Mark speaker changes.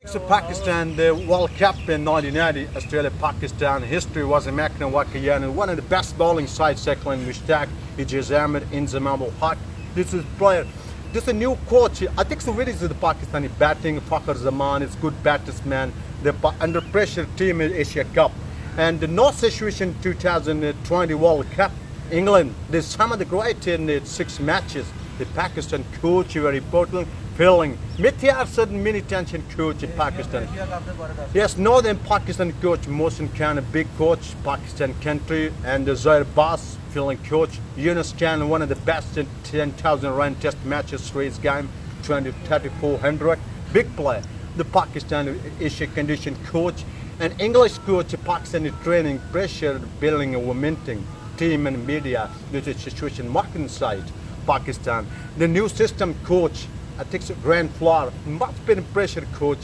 Speaker 1: So Pakistan, the World Cup in 1990, Australia-Pakistan history was a Makna Wakayan, one of the best bowling sides, Seklan Mushtaq, Ijaz Ahmed, Inzamam ul-Haq. This is player. This is a new coach. I think so really is the Pakistani batting. Fakhar Zaman is good batsman. The under pressure team in Asia Cup. And the North situation 2020 World Cup, England, there's some of the great in the 6 matches. The Pakistan coach, very important, feeling. Mithyar said many tension coach in Pakistan. Yes, Northern Pakistan coach, Mohsin Khan, a big coach, Pakistan country, and the Zebردست feeling coach. Yunus Khan, one of the best in 10,000 run test matches, race game, 3,400, big player. The Pakistan Asia condition coach, an English coach, Pakistani training, pressure, building a momentum, team and media, this is situation marketing side. Pakistan. The new system coach, I think it's Grand Floor, much better pressure coach.